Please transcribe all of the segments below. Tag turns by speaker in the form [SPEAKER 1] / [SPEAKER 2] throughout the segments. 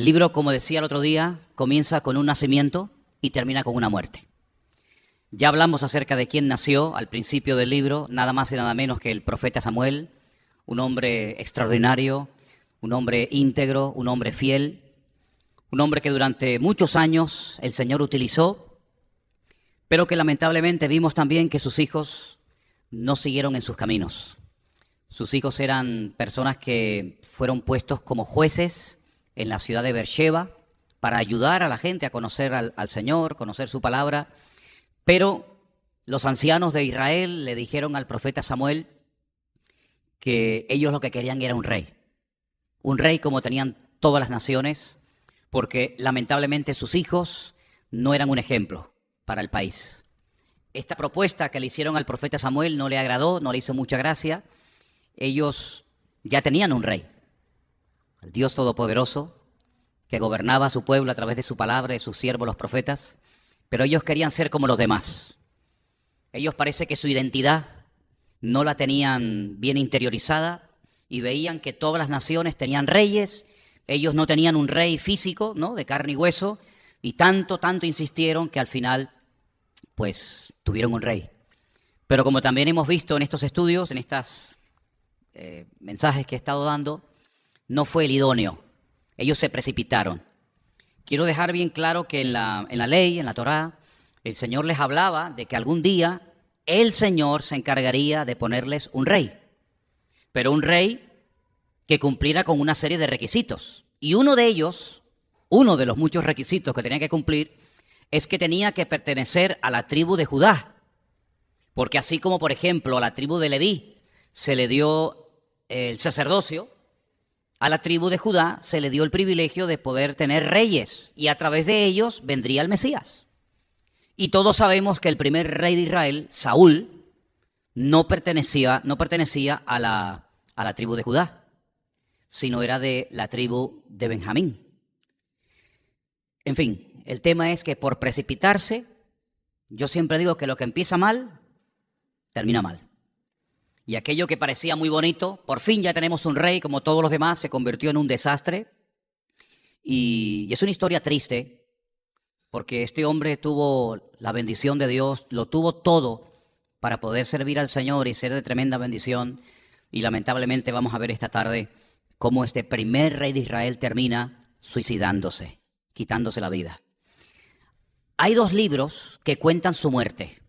[SPEAKER 1] libro, como decía el otro día, comienza con un nacimiento y termina con una muerte. Ya hablamos acerca de quién nació al principio del libro, nada más y nada menos que el profeta Samuel, un hombre extraordinario, un hombre íntegro, un hombre fiel, un hombre que durante muchos años el Señor utilizó, pero que lamentablemente vimos también que sus hijos no siguieron en sus caminos. Sus hijos eran personas que fueron puestos como jueces en la ciudad de Beersheba para ayudar a la gente a conocer al Señor, conocer su palabra. Pero los ancianos de Israel le dijeron al profeta Samuel que ellos lo que querían era un rey como tenían todas las naciones, porque lamentablemente sus hijos no eran un ejemplo para el país. Esta propuesta que le hicieron al profeta Samuel no le agradó, no le hizo mucha gracia. Ellos ya tenían un rey, el Dios Todopoderoso, que gobernaba a su pueblo a través de su palabra, de sus siervos los profetas, pero ellos querían ser como los demás. Ellos parece que su identidad no la tenían bien interiorizada y veían que todas las naciones tenían reyes. Ellos no tenían un rey físico, ¿no?, de carne y hueso, y tanto insistieron que al final, pues, tuvieron un rey. Pero como también hemos visto en estos estudios, en estos mensajes que he estado dando, no fue el idóneo. Ellos se precipitaron. Quiero dejar bien claro que en la ley, en la Torá, el Señor les hablaba de que algún día el Señor se encargaría de ponerles un rey, pero un rey que cumpliera con una serie de requisitos. Y uno de ellos, uno de los muchos requisitos que tenía que cumplir, es que tenía que pertenecer a la tribu de Judá. Porque así como, por ejemplo, a la tribu de Leví se le dio el sacerdocio, a la tribu de Judá se le dio el privilegio de poder tener reyes, y a través de ellos vendría el Mesías. Y todos sabemos que el primer rey de Israel, Saúl, no pertenecía a la tribu de Judá, sino era de la tribu de Benjamín. En fin, el tema es que por precipitarse, yo siempre digo que lo que empieza mal, termina mal. Y aquello que parecía muy bonito, por fin ya tenemos un rey como todos los demás, se convirtió en un desastre. Y es una historia triste, porque este hombre tuvo la bendición de Dios, lo tuvo todo para poder servir al Señor y ser de tremenda bendición. Y lamentablemente vamos a ver esta tarde cómo este primer rey de Israel termina suicidándose, quitándose la vida. Hay dos libros que cuentan su muerte.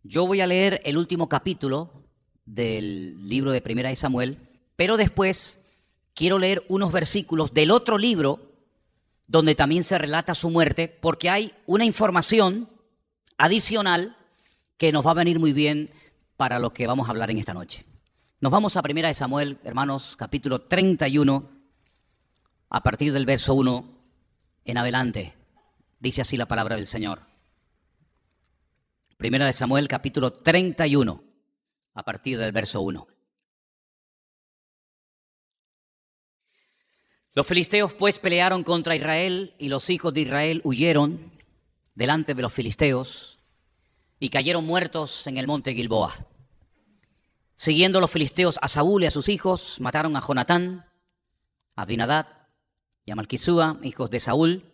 [SPEAKER 1] Yo voy a leer el último capítulo del libro de Primera de Samuel, pero después quiero leer unos versículos del otro libro donde también se relata su muerte, porque hay una información adicional que nos va a venir muy bien para lo que vamos a hablar en esta noche. Nos vamos a Primera de Samuel, hermanos, capítulo 31, a partir del verso 1 en adelante. Dice así la palabra del Señor. Primera de Samuel, capítulo 31, a partir del verso 1. Los filisteos pues pelearon contra Israel, y los hijos de Israel huyeron delante de los filisteos y cayeron muertos en el monte Gilboa. Siguiendo los filisteos a Saúl y a sus hijos, mataron a Jonatán, a Abinadab y a Malquisúa, hijos de Saúl,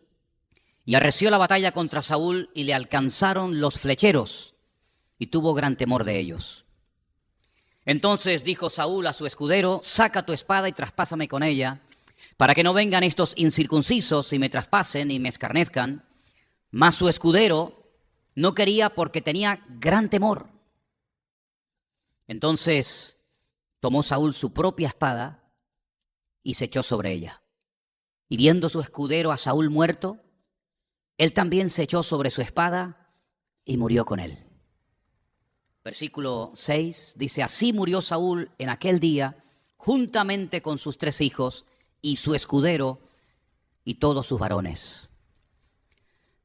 [SPEAKER 1] y arreció la batalla contra Saúl, y le alcanzaron los flecheros, y tuvo gran temor de ellos. Entonces dijo Saúl a su escudero: saca tu espada y traspásame con ella, para que no vengan estos incircuncisos y me traspasen y me escarnezcan. Mas su escudero no quería, porque tenía gran temor. Entonces tomó Saúl su propia espada y se echó sobre ella. Y viendo su escudero a Saúl muerto, él también se echó sobre su espada y murió con él. Versículo 6 dice: así murió Saúl en aquel día, juntamente con sus 3 hijos y su escudero y todos sus varones.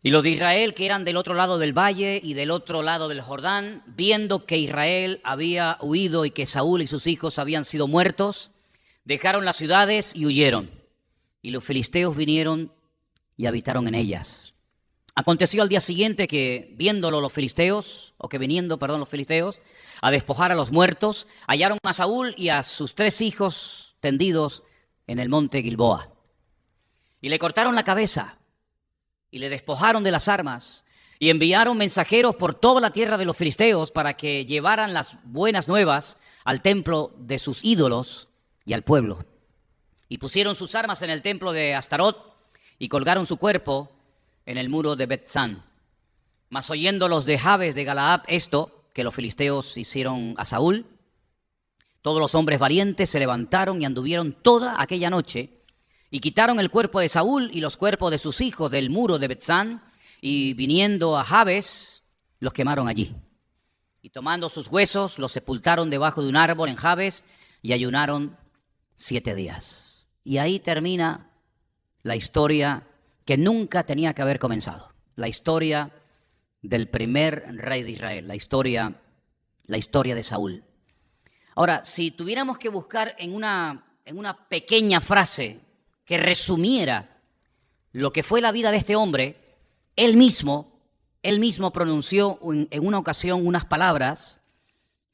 [SPEAKER 1] Y los de Israel, que eran del otro lado del valle y del otro lado del Jordán, viendo que Israel había huido y que Saúl y sus hijos habían sido muertos, dejaron las ciudades y huyeron. Y los filisteos vinieron y habitaron en ellas. Aconteció al día siguiente que, viéndolo los filisteos, los filisteos, a despojar a los muertos, hallaron a Saúl y a sus 3 hijos tendidos en el monte Gilboa. y le cortaron la cabeza y le despojaron de las armas y enviaron mensajeros por toda la tierra de los filisteos para que llevaran las buenas nuevas al templo de sus ídolos y al pueblo. Y pusieron sus armas en el templo de Astarot y colgaron su cuerpo en el muro de Bet-San. Mas oyendo los de Jabes de Galaad esto que los filisteos hicieron a Saúl, todos los hombres valientes se levantaron y anduvieron toda aquella noche y quitaron el cuerpo de Saúl y los cuerpos de sus hijos del muro de Bet-San, y viniendo a Jabes los quemaron allí. Y tomando sus huesos los sepultaron debajo de un árbol en Jabes y ayunaron 7 días. Y ahí termina la historia que nunca tenía que haber comenzado. La historia del primer rey de Israel, la historia de Saúl. Ahora, si tuviéramos que buscar en una pequeña frase que resumiera lo que fue la vida de este hombre, él mismo pronunció en una ocasión unas palabras,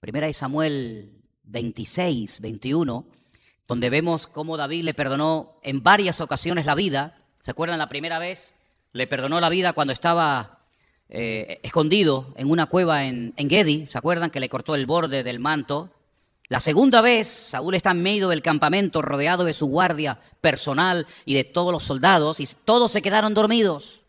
[SPEAKER 1] 1 Samuel 26, 21, donde vemos cómo David le perdonó en varias ocasiones la vida. ¿Se acuerdan la primera vez? Le perdonó la vida cuando estaba escondido en una cueva en Gedi. ¿Se acuerdan que le cortó el borde del manto? La segunda vez, Saúl está en medio del campamento rodeado de su guardia personal y de todos los soldados, y todos se quedaron dormidos.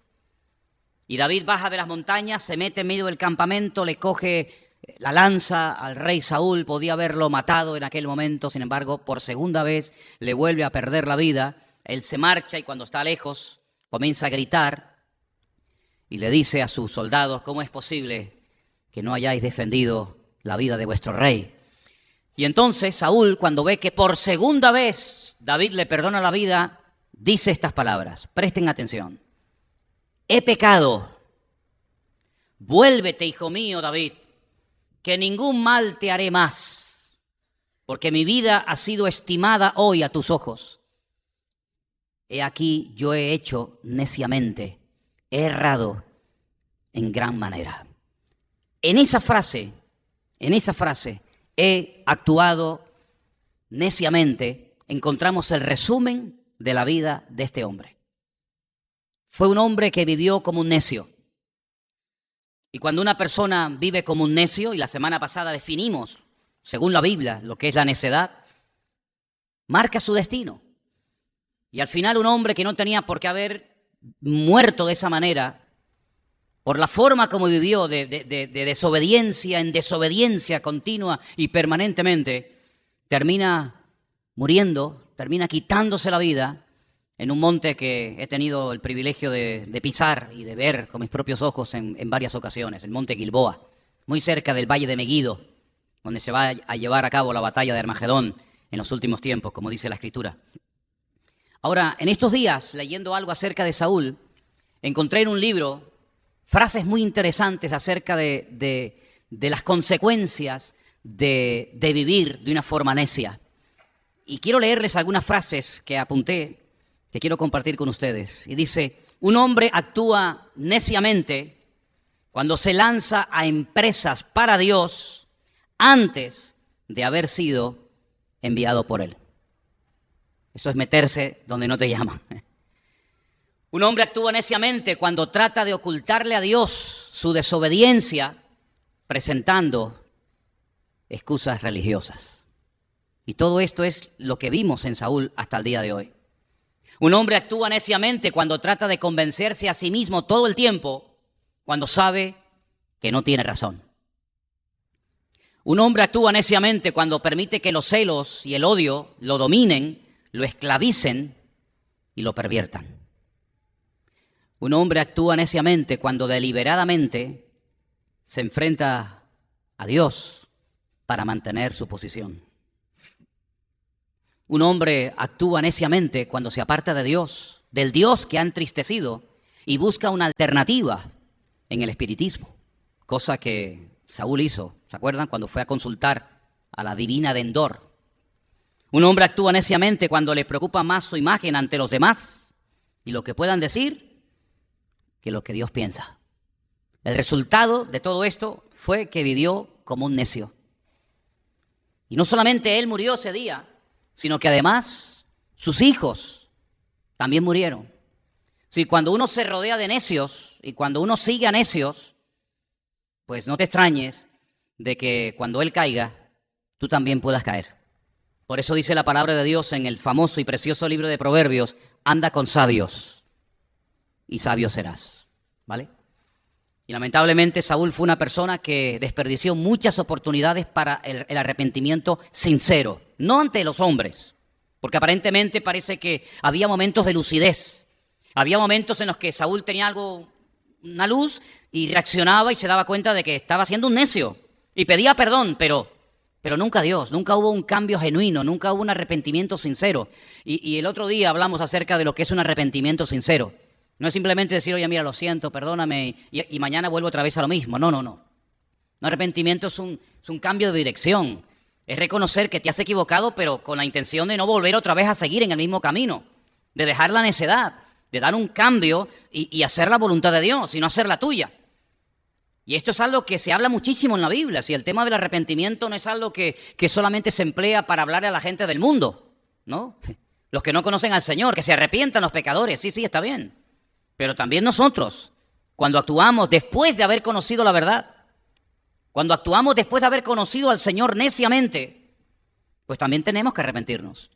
[SPEAKER 1] Y David baja de las montañas, se mete en medio del campamento, le coge la lanza al rey Saúl. Podía haberlo matado en aquel momento, sin embargo, por segunda vez le vuelve a perder la vida. Él se marcha y cuando está lejos comienza a gritar y le dice a sus soldados: ¿cómo es posible que no hayáis defendido la vida de vuestro rey? Y entonces Saúl, cuando ve que por segunda vez David le perdona la vida, dice estas palabras. Presten atención. He pecado. Vuélvete, hijo mío, David, que ningún mal te haré más, porque mi vida ha sido estimada hoy a tus ojos. He aquí, yo he hecho neciamente, he errado en gran manera. En esa frase, he actuado neciamente, encontramos el resumen de la vida de este hombre. Fue un hombre que vivió como un necio. Y cuando una persona vive como un necio, y la semana pasada definimos, según la Biblia, lo que es la necedad, marca su destino. Y al final un hombre que no tenía por qué haber muerto de esa manera, por la forma como vivió de desobediencia en desobediencia continua y permanentemente, termina muriendo, termina quitándose la vida en un monte que he tenido el privilegio de pisar y de ver con mis propios ojos en varias ocasiones, el monte Gilboa, muy cerca del valle de Meguido, donde se va a llevar a cabo la batalla de Armagedón en los últimos tiempos, como dice la Escritura. Ahora, en estos días, leyendo algo acerca de Saúl, encontré en un libro frases muy interesantes acerca de las consecuencias de vivir de una forma necia. Y quiero leerles algunas frases que apunté, que quiero compartir con ustedes. Y dice: un hombre actúa neciamente cuando se lanza a empresas para Dios antes de haber sido enviado por Él. Eso es meterse donde no te llaman. Un hombre actúa neciamente cuando trata de ocultarle a Dios su desobediencia presentando excusas religiosas. Y todo esto es lo que vimos en Saúl hasta el día de hoy. Un hombre actúa neciamente cuando trata de convencerse a sí mismo todo el tiempo cuando sabe que no tiene razón. Un hombre actúa neciamente cuando permite que los celos y el odio lo dominen, lo esclavicen y lo perviertan. Un hombre actúa neciamente cuando deliberadamente se enfrenta a Dios para mantener su posición. Un hombre actúa neciamente cuando se aparta de Dios, del Dios que ha entristecido, y busca una alternativa en el espiritismo, cosa que Saúl hizo. ¿Se acuerdan? Cuando fue a consultar a la divina de Endor. Un hombre actúa neciamente cuando le preocupa más su imagen ante los demás y lo que puedan decir que lo que Dios piensa. El resultado de todo esto fue que vivió como un necio. Y no solamente él murió ese día, sino que además sus hijos también murieron. Si cuando uno se rodea de necios y cuando uno sigue a necios, pues no te extrañes de que cuando él caiga, tú también puedas caer. Por eso dice la palabra de Dios en el famoso y precioso libro de Proverbios: anda con sabios y sabio serás, ¿vale? Y lamentablemente Saúl fue una persona que desperdició muchas oportunidades para el arrepentimiento sincero, no ante los hombres, porque aparentemente parece que había momentos de lucidez, había momentos en los que Saúl tenía una luz y reaccionaba y se daba cuenta de que estaba siendo un necio y pedía perdón, pero nunca a Dios, nunca hubo un cambio genuino, nunca hubo un arrepentimiento sincero. Y el otro día hablamos acerca de lo que es un arrepentimiento sincero. No es simplemente decir, oye, mira, lo siento, perdóname, y mañana vuelvo otra vez a lo mismo. No. Un arrepentimiento es un cambio de dirección. Es reconocer que te has equivocado, pero con la intención de no volver otra vez a seguir en el mismo camino, de dejar la necedad, de dar un cambio y hacer la voluntad de Dios y no hacer la tuya. Y esto es algo que se habla muchísimo en la Biblia. Si el tema del arrepentimiento no es algo que solamente se emplea para hablar a la gente del mundo, ¿no? Los que no conocen al Señor, que se arrepientan los pecadores, sí, está bien. Pero también nosotros, cuando actuamos después de haber conocido la verdad, cuando actuamos después de haber conocido al Señor neciamente, pues también tenemos que arrepentirnos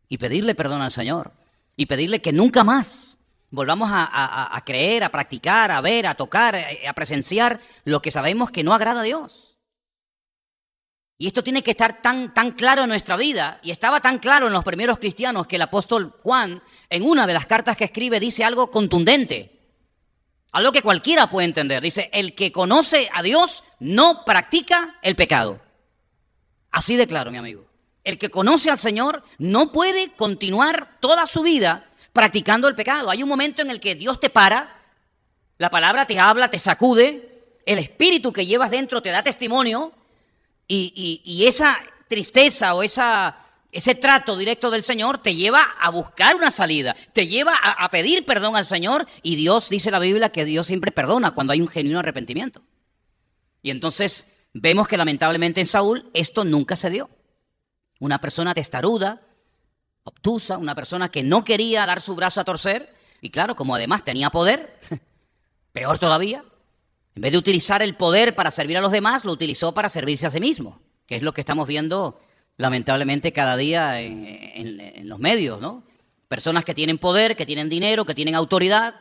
[SPEAKER 1] y pedirle perdón al Señor y pedirle que nunca más volvamos a creer, a practicar, a ver, a tocar, a presenciar lo que sabemos que no agrada a Dios. Y esto tiene que estar tan claro en nuestra vida, y estaba tan claro en los primeros cristianos que el apóstol Juan, en una de las cartas que escribe, dice algo contundente, algo que cualquiera puede entender. Dice, el que conoce a Dios no practica el pecado. Así de claro, mi amigo. El que conoce al Señor no puede continuar toda su vida practicando el pecado. Hay un momento en el que Dios te para, la palabra te habla, te sacude, el espíritu que llevas dentro te da testimonio, y esa tristeza o ese trato directo del Señor te lleva a buscar una salida, te lleva a pedir perdón al Señor, y Dios, dice la Biblia, que Dios siempre perdona cuando hay un genuino arrepentimiento. Y entonces vemos que lamentablemente en Saúl esto nunca se dio. Una persona testaruda, obtusa, una persona que no quería dar su brazo a torcer, y claro, como además tenía poder, peor todavía, en vez de utilizar el poder para servir a los demás, lo utilizó para servirse a sí mismo, que es lo que estamos viendo lamentablemente cada día en los medios, ¿no? Personas que tienen poder, que tienen dinero, que tienen autoridad,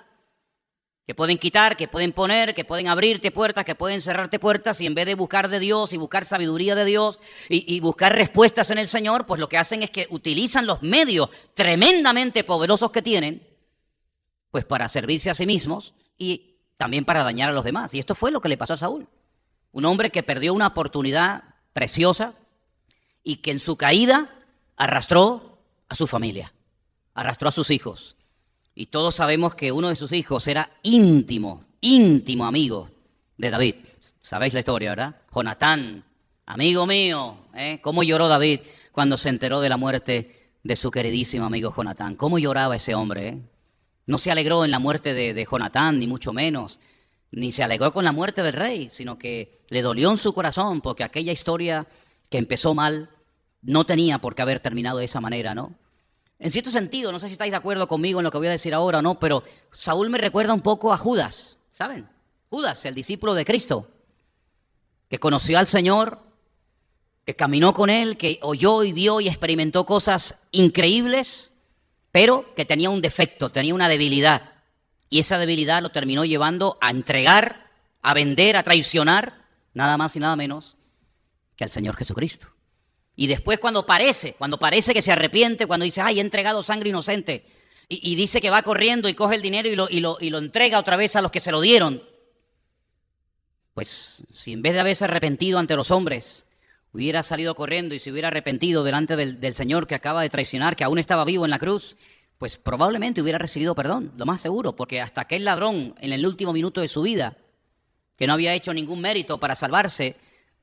[SPEAKER 1] que pueden quitar, que pueden poner, que pueden abrirte puertas, que pueden cerrarte puertas, y en vez de buscar de Dios y buscar sabiduría de Dios y buscar respuestas en el Señor, pues lo que hacen es que utilizan los medios tremendamente poderosos que tienen, pues para servirse a sí mismos y también para dañar a los demás. Y esto fue lo que le pasó a Saúl. Un hombre que perdió una oportunidad preciosa y que en su caída arrastró a su familia, arrastró a sus hijos. Y todos sabemos que uno de sus hijos era íntimo amigo de David. Sabéis la historia, ¿verdad? Jonatán, amigo mío. ¿Cómo lloró David cuando se enteró de la muerte de su queridísimo amigo Jonatán? ¿Cómo lloraba ese hombre? No se alegró en la muerte de Jonatán, ni mucho menos, ni se alegró con la muerte del rey, sino que le dolió en su corazón porque aquella historia que empezó mal no tenía por qué haber terminado de esa manera, ¿no? En cierto sentido, no sé si estáis de acuerdo conmigo en lo que voy a decir ahora o no, pero Saúl me recuerda un poco a Judas, ¿saben? Judas, el discípulo de Cristo, que conoció al Señor, que caminó con Él, que oyó y vio y experimentó cosas increíbles, pero que tenía un defecto, tenía una debilidad. Y esa debilidad lo terminó llevando a entregar, a vender, a traicionar, nada más y nada menos que al Señor Jesucristo. Y después cuando parece que se arrepiente, cuando dice, ay, he entregado sangre inocente, y dice que va corriendo y coge el dinero y lo entrega otra vez a los que se lo dieron, pues si en vez de haberse arrepentido ante los hombres, hubiera salido corriendo y se hubiera arrepentido delante del Señor que acaba de traicionar, que aún estaba vivo en la cruz, pues probablemente hubiera recibido perdón, lo más seguro, porque hasta aquel ladrón en el último minuto de su vida, que no había hecho ningún mérito para salvarse,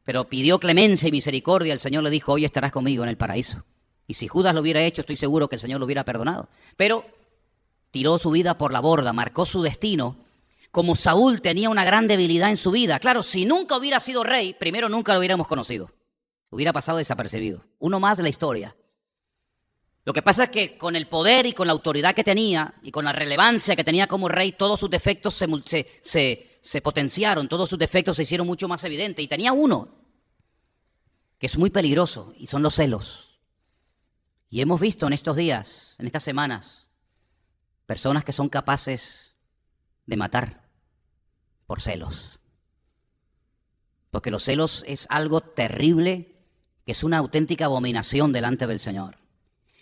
[SPEAKER 1] pero pidió clemencia y misericordia, el Señor le dijo, hoy estarás conmigo en el paraíso. Y si Judas lo hubiera hecho, estoy seguro que el Señor lo hubiera perdonado. Pero tiró su vida por la borda, marcó su destino. Como Saúl tenía una gran debilidad en su vida. Claro, si nunca hubiera sido rey, primero nunca lo hubiéramos conocido. Hubiera pasado desapercibido. Uno más de la historia. Lo que pasa es que con el poder y con la autoridad que tenía y con la relevancia que tenía como rey, todos sus defectos se potenciaron, todos sus defectos se hicieron mucho más evidentes. Y tenía uno que es muy peligroso y son los celos. Y hemos visto en estos días, en estas semanas, personas que son capaces de matar por celos. Porque los celos es algo terrible, que es una auténtica abominación delante del Señor.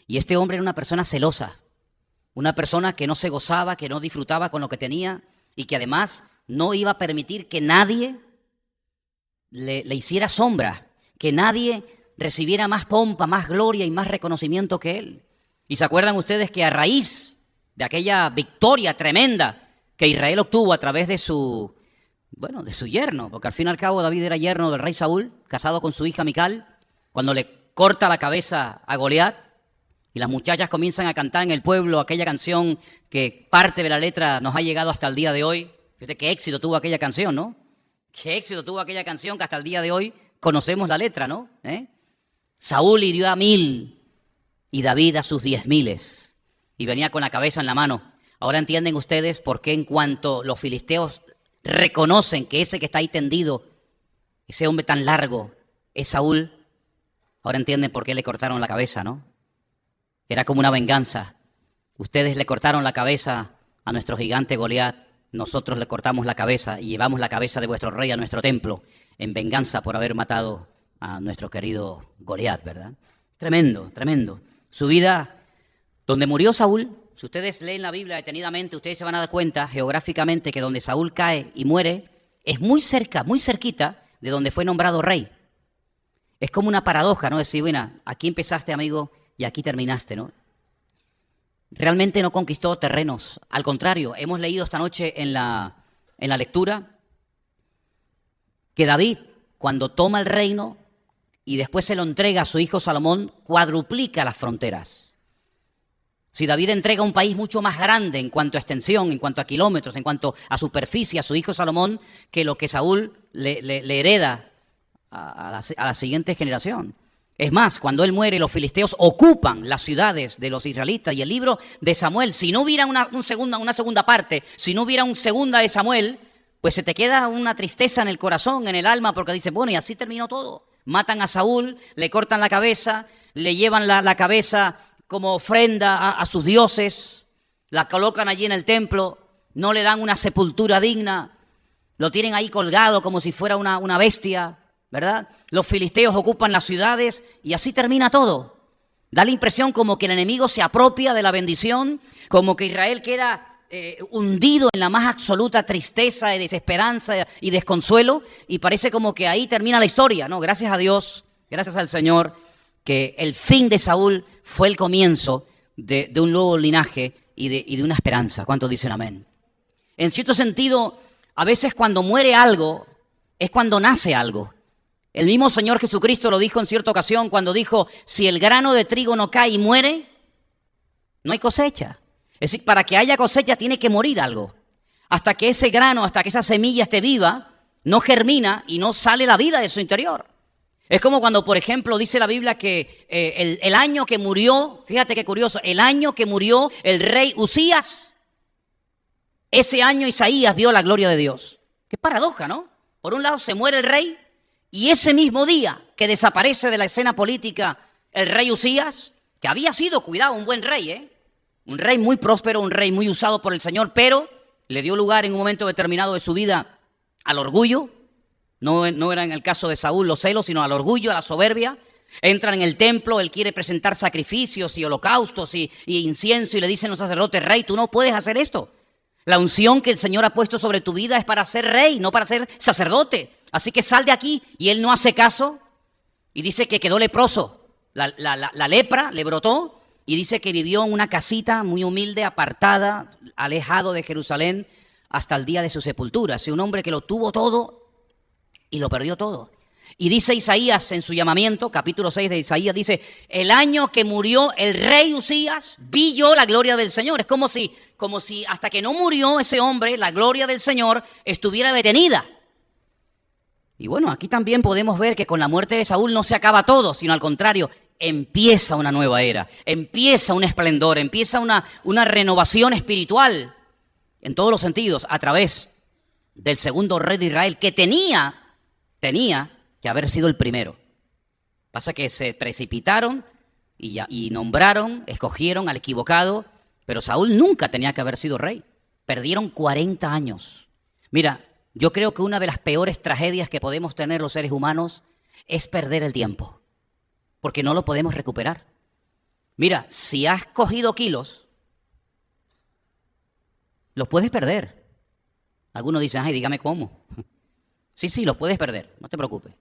[SPEAKER 1] Y este hombre era una persona celosa, una persona que no se gozaba, que no disfrutaba con lo que tenía y que además no iba a permitir que nadie le hiciera sombra, que nadie recibiera más pompa, más gloria y más reconocimiento que él. Y se acuerdan ustedes que a raíz de aquella victoria tremenda que Israel obtuvo a través de su yerno, porque al fin y al cabo David era yerno del rey Saúl, casado con su hija Mical, cuando le corta la cabeza a Goliat, y las muchachas comienzan a cantar en el pueblo aquella canción que parte de la letra nos ha llegado hasta el día de hoy. Fíjate qué éxito tuvo aquella canción, ¿no? Qué éxito tuvo aquella canción que hasta el día de hoy conocemos la letra, ¿no? Saúl hirió a 1000 y David a sus 10,000 y venía con la cabeza en la mano. Ahora entienden ustedes por qué en cuanto los filisteos reconocen que ese que está ahí tendido, ese hombre tan largo, es Saúl. Ahora entienden por qué le cortaron la cabeza, ¿no? Era como una venganza. Ustedes le cortaron la cabeza a nuestro gigante Goliat, nosotros le cortamos la cabeza y llevamos la cabeza de vuestro rey a nuestro templo en venganza por haber matado a nuestro querido Goliat, ¿verdad? Tremendo, tremendo. Su vida, donde murió Saúl, si ustedes leen la Biblia detenidamente, ustedes se van a dar cuenta geográficamente que donde Saúl cae y muere es muy cerca, muy cerquita de donde fue nombrado rey. Es como una paradoja, ¿no? Decir, bueno, aquí empezaste, amigo, y aquí terminaste, ¿no? Realmente no conquistó terrenos. Al contrario, hemos leído esta noche en la lectura que David, cuando toma el reino y después se lo entrega a su hijo Salomón, cuadruplica las fronteras. Si David entrega un país mucho más grande en cuanto a extensión, en cuanto a kilómetros, en cuanto a superficie a su hijo Salomón, que lo que Saúl le hereda a la siguiente generación. Es más, cuando él muere, los filisteos ocupan las ciudades de los israelitas. Y el libro de Samuel, si no hubiera una segunda parte, si no hubiera un segunda de Samuel, pues se te queda una tristeza en el corazón, en el alma, porque dices, bueno, y así terminó todo. Matan a Saúl, le cortan la cabeza, le llevan la cabeza como ofrenda a sus dioses, la colocan allí en el templo, no le dan una sepultura digna, lo tienen ahí colgado como si fuera una bestia, ¿verdad? Los filisteos ocupan las ciudades y así termina todo. Da la impresión como que el enemigo se apropia de la bendición, como que Israel queda hundido en la más absoluta tristeza y desesperanza y desconsuelo, y parece como que ahí termina la historia, ¿no? Gracias a Dios, gracias al Señor, que el fin de Saúl fue el comienzo de un nuevo linaje y de una esperanza. ¿Cuántos dicen amén? En cierto sentido, a veces cuando muere algo, es cuando nace algo. El mismo Señor Jesucristo lo dijo en cierta ocasión cuando dijo, si el grano de trigo no cae y muere, no hay cosecha. Es decir, para que haya cosecha tiene que morir algo. Hasta que ese grano, hasta que esa semilla esté viva, no germina y no sale la vida de su interior. Es como cuando, por ejemplo, dice la Biblia que el año que murió, fíjate qué curioso, el año que murió el rey Usías, ese año Isaías vio la gloria de Dios. Qué paradoja, ¿no? Por un lado se muere el rey, y ese mismo día que desaparece de la escena política el rey Usías, que había sido, cuidado, un buen rey, un rey muy próspero, un rey muy usado por el Señor, pero le dio lugar en un momento determinado de su vida al orgullo. No era en el caso de Saúl los celos, sino al orgullo, a la soberbia. Entra en el templo, él quiere presentar sacrificios y holocaustos y incienso, y le dicen los sacerdotes, rey, tú no puedes hacer esto. La unción que el Señor ha puesto sobre tu vida es para ser rey, no para ser sacerdote. Así que sal de aquí. Y él no hace caso y dice que quedó leproso. La lepra le brotó y dice que vivió en una casita muy humilde, apartada, alejado de Jerusalén hasta el día de su sepultura. Es un hombre que lo tuvo todo y lo perdió todo. Y dice Isaías en su llamamiento, capítulo 6 de Isaías, dice, el año que murió el rey Usías, vi yo la gloria del Señor. Es como si hasta que no murió ese hombre, la gloria del Señor estuviera detenida. Y bueno, aquí también podemos ver que con la muerte de Saúl no se acaba todo, sino al contrario, empieza una nueva era, empieza un esplendor, empieza una renovación espiritual en todos los sentidos a través del segundo rey de Israel, que tenía que haber sido el primero. Pasa que se precipitaron y nombraron, escogieron al equivocado, pero Saúl nunca tenía que haber sido rey. Perdieron 40 años. Mira, yo creo que una de las peores tragedias que podemos tener los seres humanos es perder el tiempo, porque no lo podemos recuperar. Mira, si has cogido kilos, los puedes perder. Algunos dicen, ay, dígame cómo. Sí, los puedes perder, no te preocupes.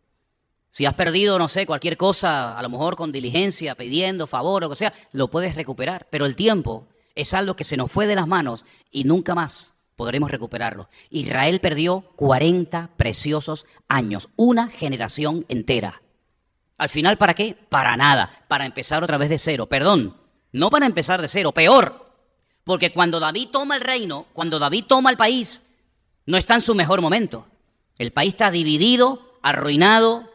[SPEAKER 1] Si has perdido, no sé, cualquier cosa, a lo mejor con diligencia, pidiendo favor o lo que sea, lo puedes recuperar. Pero el tiempo es algo que se nos fue de las manos y nunca más podremos recuperarlo. Israel perdió 40 preciosos años, una generación entera. Al final, ¿para qué? Para nada, para empezar otra vez de cero. Perdón, no para empezar de cero, peor. Porque cuando David toma el reino, cuando David toma el país, no está en su mejor momento. El país está dividido, arruinado,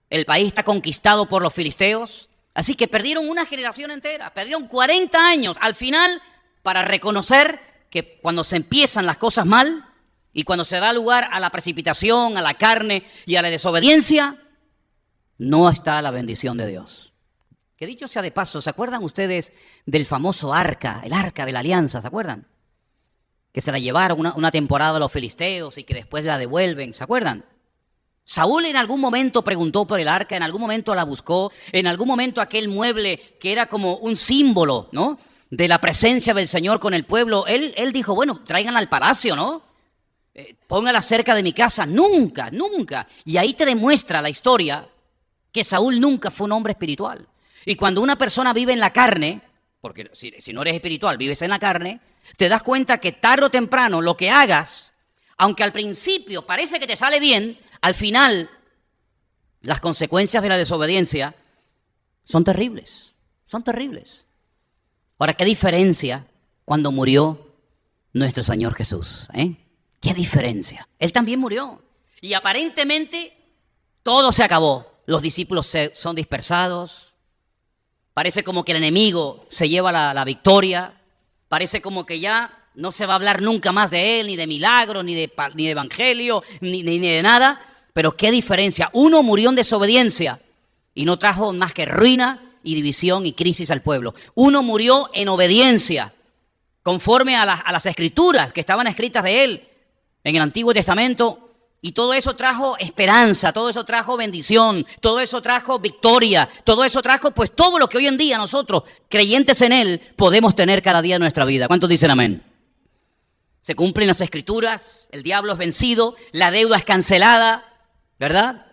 [SPEAKER 1] el país está conquistado por los filisteos. Así que perdieron una generación entera, perdieron 40 años al final para reconocer que cuando se empiezan las cosas mal y cuando se da lugar a la precipitación, a la carne y a la desobediencia, no está la bendición de Dios. Que dicho sea de paso, ¿se acuerdan ustedes del famoso arca, el arca de la alianza? ¿Se acuerdan? Que se la llevaron una temporada a los filisteos y que después la devuelven, ¿se acuerdan? Saúl en algún momento preguntó por el arca, en algún momento la buscó, en algún momento aquel mueble que era como un símbolo, ¿no?, de la presencia del Señor con el pueblo, él dijo, bueno, tráiganla al palacio, ¿no? Póngala cerca de mi casa. Nunca. Y ahí te demuestra la historia que Saúl nunca fue un hombre espiritual. Y cuando una persona vive en la carne, porque si no eres espiritual, vives en la carne, te das cuenta que tarde o temprano lo que hagas, aunque al principio parece que te sale bien, al final las consecuencias de la desobediencia son terribles, son terribles. Ahora, ¿qué diferencia cuando murió nuestro Señor Jesús? ¿Qué diferencia? Él también murió. Y aparentemente todo se acabó. Los discípulos son dispersados. Parece como que el enemigo se lleva la victoria. Parece como que ya no se va a hablar nunca más de él, ni de milagros, ni de evangelio, ni de nada. Pero ¿qué diferencia? Uno murió en desobediencia y no trajo más que ruina y división y crisis al pueblo. Uno murió en obediencia, conforme a las escrituras que estaban escritas de él en el Antiguo Testamento, y todo eso trajo esperanza, todo eso trajo bendición, todo eso trajo victoria, todo eso trajo pues todo lo que hoy en día nosotros, creyentes en él, podemos tener cada día en nuestra vida. ¿Cuántos dicen amén? Se cumplen las escrituras, el diablo es vencido, la deuda es cancelada, ¿verdad?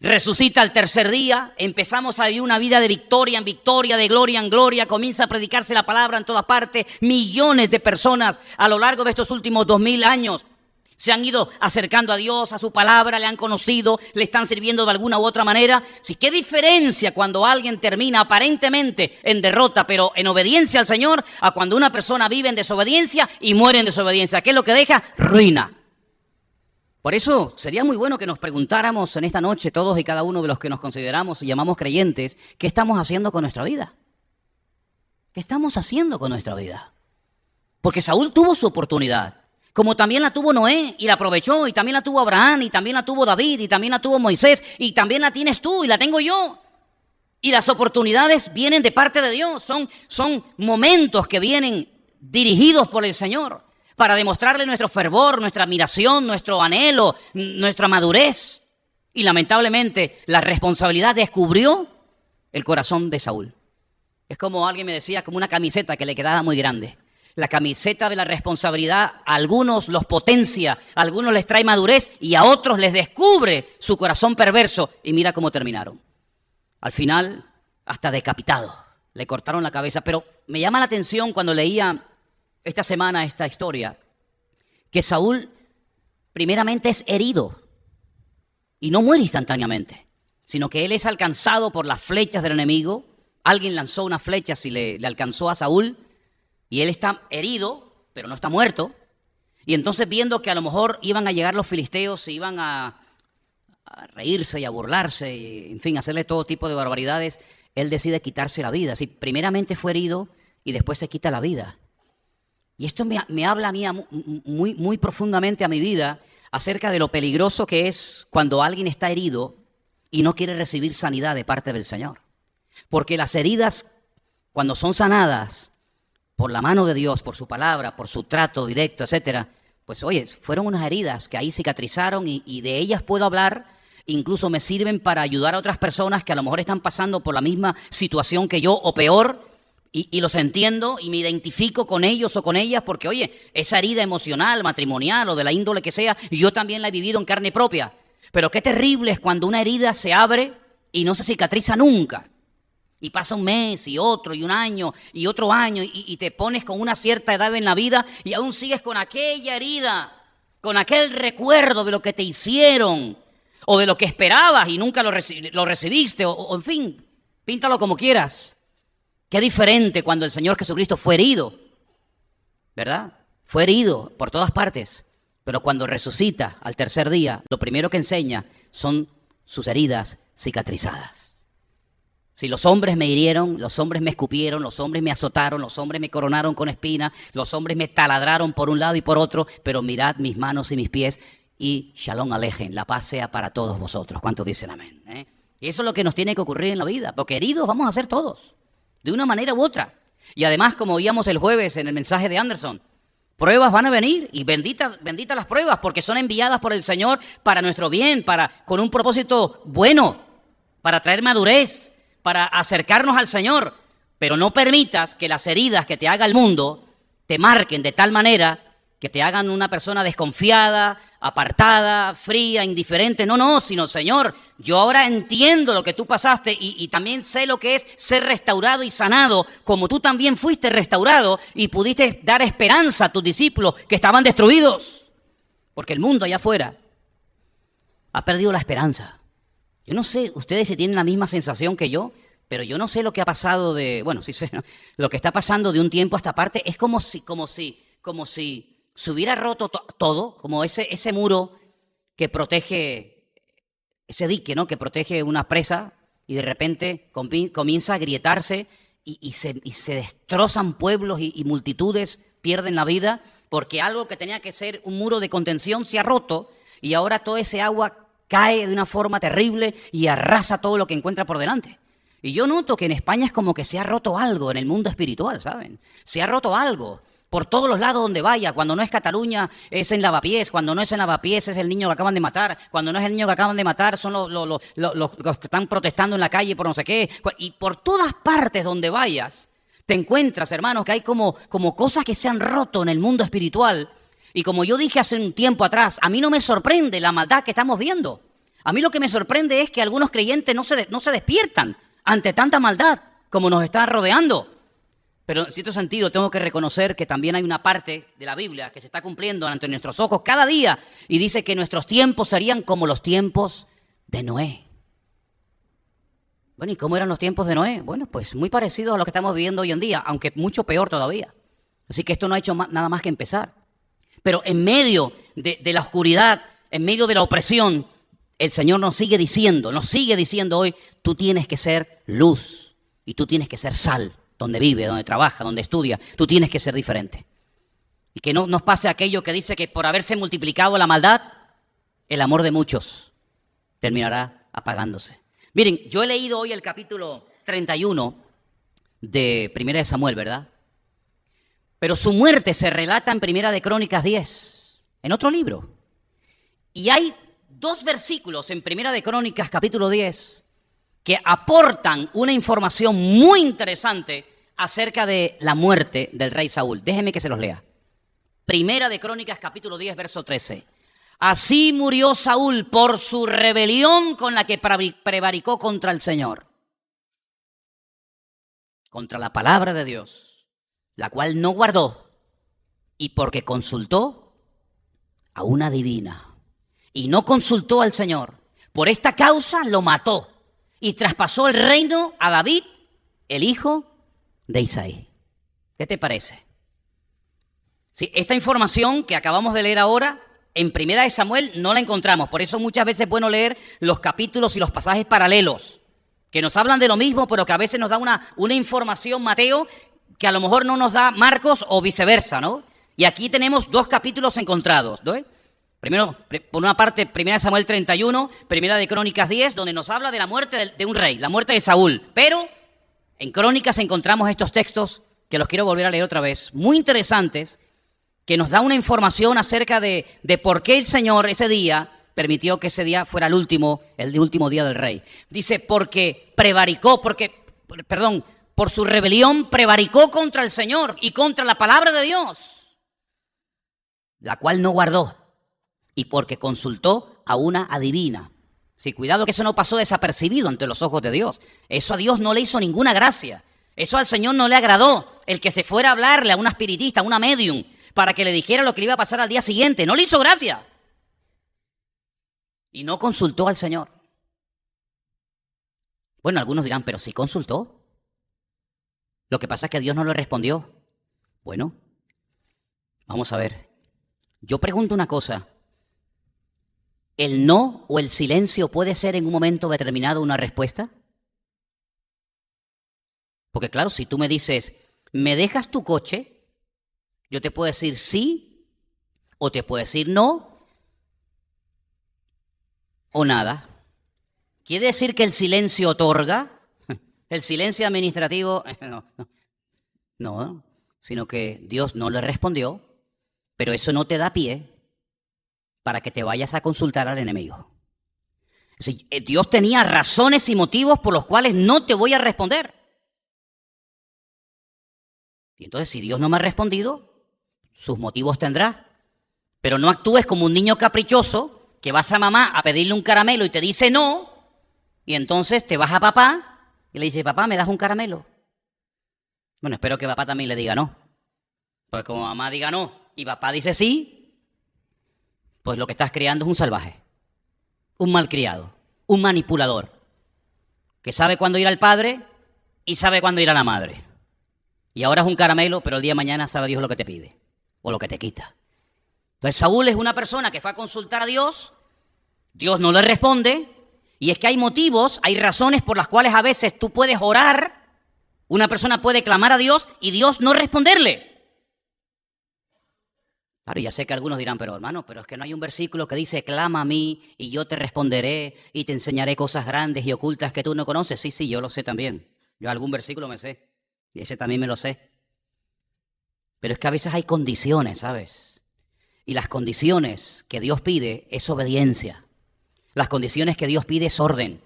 [SPEAKER 1] Resucita al tercer día, empezamos a vivir una vida de victoria en victoria, de gloria en gloria, comienza a predicarse la palabra en todas partes. Millones de personas a lo largo de estos últimos 2000 años se han ido acercando a Dios, a su palabra, le han conocido, le están sirviendo de alguna u otra manera. Sí, ¿qué diferencia cuando alguien termina aparentemente en derrota, pero en obediencia al Señor, a cuando una persona vive en desobediencia y muere en desobediencia? ¿Qué es lo que deja? Ruina. Por eso sería muy bueno que nos preguntáramos en esta noche, todos y cada uno de los que nos consideramos y llamamos creyentes, ¿qué estamos haciendo con nuestra vida? ¿Qué estamos haciendo con nuestra vida? Porque Saúl tuvo su oportunidad, como también la tuvo Noé y la aprovechó, y también la tuvo Abraham, y también la tuvo David, y también la tuvo Moisés, y también la tienes tú, y la tengo yo. Y las oportunidades vienen de parte de Dios, son momentos que vienen dirigidos por el Señor, para demostrarle nuestro fervor, nuestra admiración, nuestro anhelo, nuestra madurez. Y lamentablemente la responsabilidad descubrió el corazón de Saúl. Es como alguien me decía, como una camiseta que le quedaba muy grande. La camiseta de la responsabilidad a algunos los potencia, a algunos les trae madurez y a otros les descubre su corazón perverso. Y mira cómo terminaron. Al final, hasta decapitado. Le cortaron la cabeza. Pero me llama la atención cuando leía esta semana esta historia, que Saúl primeramente es herido y no muere instantáneamente, sino que él es alcanzado por las flechas del enemigo. Alguien lanzó una flecha y le alcanzó a Saúl y él está herido, pero no está muerto. Y entonces, viendo que a lo mejor iban a llegar los filisteos y iban a reírse y a burlarse y, en fin, hacerle todo tipo de barbaridades, él decide quitarse la vida. Así, primeramente fue herido y después se quita la vida. Y esto me habla a mí muy, muy profundamente a mi vida acerca de lo peligroso que es cuando alguien está herido y no quiere recibir sanidad de parte del Señor. Porque las heridas, cuando son sanadas por la mano de Dios, por su palabra, por su trato directo, etcétera, pues oye, fueron unas heridas que ahí cicatrizaron y de ellas puedo hablar, incluso me sirven para ayudar a otras personas que a lo mejor están pasando por la misma situación que yo o peor, y los entiendo y me identifico con ellos o con ellas porque, oye, esa herida emocional, matrimonial o de la índole que sea, yo también la he vivido en carne propia. Pero qué terrible es cuando una herida se abre y no se cicatriza nunca. Y pasa un mes y otro y un año y otro año y te pones con una cierta edad en la vida y aún sigues con aquella herida, con aquel recuerdo de lo que te hicieron o de lo que esperabas y nunca lo recibiste o en fin, píntalo como quieras. Qué diferente cuando el Señor Jesucristo fue herido, ¿verdad? Fue herido por todas partes, pero cuando resucita al tercer día, lo primero que enseña son sus heridas cicatrizadas. Si los hombres me hirieron, los hombres me escupieron, los hombres me azotaron, los hombres me coronaron con espinas, los hombres me taladraron por un lado y por otro, pero mirad mis manos y mis pies y shalom alejen, la paz sea para todos vosotros. ¿Cuántos dicen amén? Y eso es lo que nos tiene que ocurrir en la vida, porque heridos vamos a ser todos, de una manera u otra. Y además, como oíamos el jueves en el mensaje de Anderson, pruebas van a venir y benditas las pruebas porque son enviadas por el Señor para nuestro bien, con un propósito bueno, para traer madurez, para acercarnos al Señor. Pero no permitas que las heridas que te haga el mundo te marquen de tal manera que te hagan una persona desconfiada, apartada, fría, indiferente. No, sino Señor, yo ahora entiendo lo que tú pasaste y también sé lo que es ser restaurado y sanado, como tú también fuiste restaurado y pudiste dar esperanza a tus discípulos que estaban destruidos. Porque el mundo allá afuera ha perdido la esperanza. Yo no sé ustedes si tienen la misma sensación que yo, pero yo no sé lo que ha pasado sí sé, ¿no? Lo que está pasando de un tiempo a esta parte es como si se hubiera roto todo, como ese muro que protege, ese dique, ¿no? Que protege una presa y de repente comienza a agrietarse y se destrozan pueblos y multitudes pierden la vida porque algo que tenía que ser un muro de contención se ha roto y ahora todo ese agua cae de una forma terrible y arrasa todo lo que encuentra por delante. Y yo noto que en España es como que se ha roto algo en el mundo espiritual, ¿saben? Se ha roto algo. Por todos los lados donde vaya, cuando no es Cataluña es en Lavapiés, cuando no es en Lavapiés es el niño que acaban de matar, cuando no es el niño que acaban de matar son los que están protestando en la calle por no sé qué. Y por todas partes donde vayas te encuentras, hermanos, que hay como cosas que se han roto en el mundo espiritual. Y como yo dije hace un tiempo atrás, a mí no me sorprende la maldad que estamos viendo. A mí lo que me sorprende es que algunos creyentes no se despiertan ante tanta maldad como nos está rodeando. Pero en cierto sentido tengo que reconocer que también hay una parte de la Biblia que se está cumpliendo ante nuestros ojos cada día y dice que nuestros tiempos serían como los tiempos de Noé. Bueno, ¿y cómo eran los tiempos de Noé? Bueno, pues muy parecidos a lo que estamos viviendo hoy en día, aunque mucho peor todavía. Así que esto no ha hecho nada más que empezar. Pero en medio de la oscuridad, en medio de la opresión, el Señor nos sigue diciendo hoy, tú tienes que ser luz y tú tienes que ser sal. Donde vive, donde trabaja, donde estudia, tú tienes que ser diferente. Y que no nos pase aquello que dice que por haberse multiplicado la maldad, el amor de muchos terminará apagándose. Miren, yo he leído hoy el capítulo 31 de Primera de Samuel, ¿verdad? Pero su muerte se relata en Primera de Crónicas 10, en otro libro. Y hay 2 versículos en Primera de Crónicas, capítulo 10, que aportan una información muy interesante acerca de la muerte del rey Saúl. Déjenme que se los lea. Primera de Crónicas, capítulo 10, verso 13. Así murió Saúl por su rebelión con la que prevaricó contra el Señor, contra la palabra de Dios, la cual no guardó, y porque consultó a una divina, y no consultó al Señor. Por esta causa lo mató. Y traspasó el reino a David, el hijo de Isaí. ¿Qué te parece? Sí, esta información que acabamos de leer ahora, en Primera de Samuel no la encontramos. Por eso muchas veces es bueno leer los capítulos y los pasajes paralelos. que nos hablan de lo mismo, pero que a veces nos da una información, Mateo, que a lo mejor no nos da Marcos o viceversa, ¿no? Y aquí tenemos dos capítulos encontrados, ¿no? Primero, por una parte, 1 Samuel 31, 1 de Crónicas 10, donde nos habla de la muerte de un rey, la muerte de Saúl. Pero en Crónicas encontramos estos textos, que los quiero volver a leer otra vez, muy interesantes, que nos da una información acerca de por qué el Señor ese día permitió que ese día fuera el último día del rey. Dice, por su rebelión prevaricó contra el Señor y contra la palabra de Dios, la cual no guardó, y porque consultó a una adivina. Sí, cuidado que eso no pasó desapercibido ante los ojos de Dios. Eso a Dios no le hizo ninguna gracia. Eso al Señor no le agradó, el que se fuera a hablarle a una espiritista, a una medium, para que le dijera lo que le iba a pasar al día siguiente. No le hizo gracia. Y no consultó al Señor. Bueno, algunos dirán, pero sí consultó. Lo que pasa es que Dios no le respondió. Bueno, vamos a ver. Yo pregunto una cosa. ¿El no o el silencio puede ser en un momento determinado una respuesta? Porque claro, si tú me dices, ¿me dejas tu coche? Yo te puedo decir sí, o te puedo decir no, o nada. ¿Quiere decir que el silencio otorga? El silencio administrativo, no, sino que Dios no le respondió, pero eso no te da pie para que te vayas a consultar al enemigo. Si Dios tenía razones y motivos por los cuales no te voy a responder. Y entonces, si Dios no me ha respondido, sus motivos tendrá. Pero no actúes como un niño caprichoso que vas a mamá a pedirle un caramelo y te dice no, y entonces te vas a papá y le dices, papá, ¿me das un caramelo? Bueno, espero que papá también le diga no. Pues como mamá diga no y papá dice sí, pues lo que estás criando es un salvaje, un malcriado, un manipulador, que sabe cuándo ir al padre y sabe cuándo ir a la madre. Y ahora es un caramelo, pero el día de mañana sabe Dios lo que te pide o lo que te quita. Entonces Saúl es una persona que fue a consultar a Dios, Dios no le responde, y es que hay motivos, hay razones por las cuales a veces tú puedes orar, una persona puede clamar a Dios y Dios no responderle. Claro, ya sé que algunos dirán, pero hermano, pero es que no hay un versículo que dice, clama a mí y yo te responderé y te enseñaré cosas grandes y ocultas que tú no conoces. Sí, yo lo sé también. Yo algún versículo me sé y ese también me lo sé. Pero es que a veces hay condiciones, ¿sabes? Y las condiciones que Dios pide es obediencia. Las condiciones que Dios pide es orden.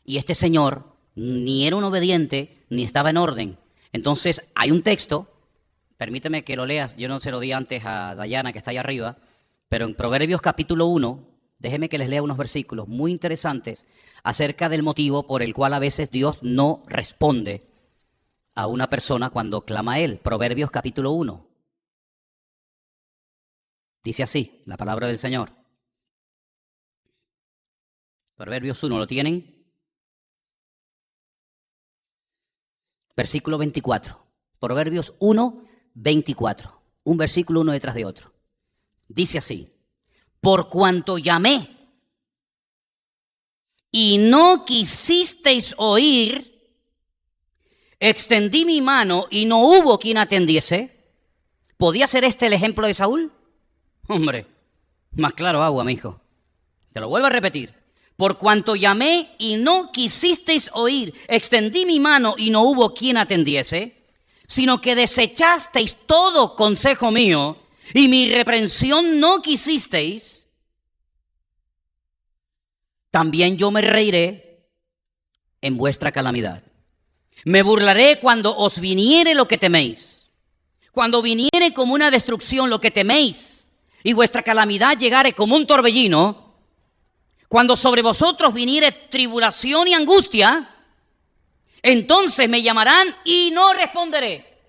[SPEAKER 1] Y este señor ni era un obediente ni estaba en orden. Entonces hay un texto. Permíteme que lo leas, yo no se lo di antes a Dayana, que está allá arriba, pero en Proverbios capítulo 1, déjenme que les lea unos versículos muy interesantes acerca del motivo por el cual a veces Dios no responde a una persona cuando clama a Él. Proverbios capítulo 1. Dice así, la palabra del Señor. Proverbios 1, ¿lo tienen? Versículo 24. Proverbios 1, 24, un versículo uno detrás de otro. Dice así, por cuanto llamé y no quisisteis oír, extendí mi mano y no hubo quien atendiese. ¿Podía ser este el ejemplo de Saúl? Hombre, más claro agua, mi hijo. Te lo vuelvo a repetir. Por cuanto llamé y no quisisteis oír, extendí mi mano y no hubo quien atendiese, sino que desechasteis todo consejo mío y mi reprensión no quisisteis, también yo me reiré en vuestra calamidad. Me burlaré cuando os viniere lo que teméis, cuando viniere como una destrucción lo que teméis, y vuestra calamidad llegare como un torbellino, cuando sobre vosotros viniere tribulación y angustia, entonces me llamarán y no responderé.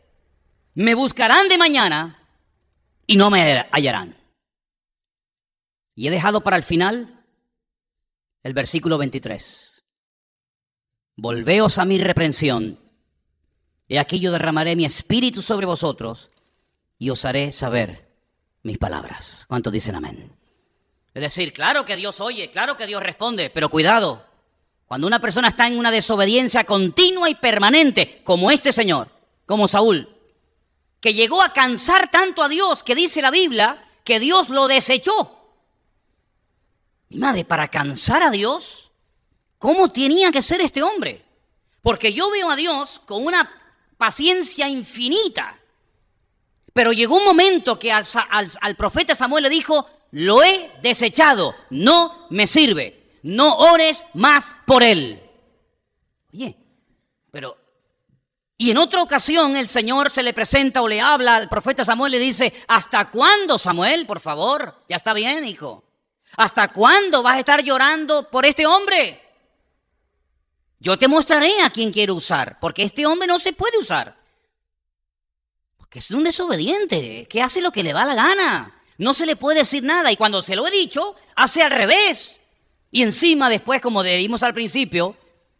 [SPEAKER 1] Me buscarán de mañana y no me hallarán. Y he dejado para el final el versículo 23. Volveos a mi reprensión. He aquí yo derramaré mi espíritu sobre vosotros y os haré saber mis palabras. ¿Cuántos dicen amén? Es decir, claro que Dios oye, claro que Dios responde, pero cuidado. Cuando una persona está en una desobediencia continua y permanente, como este señor, como Saúl, que llegó a cansar tanto a Dios, que dice la Biblia que Dios lo desechó. Mi madre, para cansar a Dios, ¿cómo tenía que ser este hombre? Porque yo veo a Dios con una paciencia infinita. Pero llegó un momento que al profeta Samuel le dijo, lo he desechado, no me sirve, no ores más por él. Oye, pero... Y en otra ocasión el Señor se le presenta o le habla al profeta Samuel y le dice, ¿hasta cuándo, Samuel? Por favor, ya está bien, hijo. ¿Hasta cuándo vas a estar llorando por este hombre? Yo te mostraré a quién quiero usar, porque este hombre no se puede usar. Porque es un desobediente, que hace lo que le da la gana. No se le puede decir nada y cuando se lo he dicho, hace al revés. Y encima después, como dijimos al principio,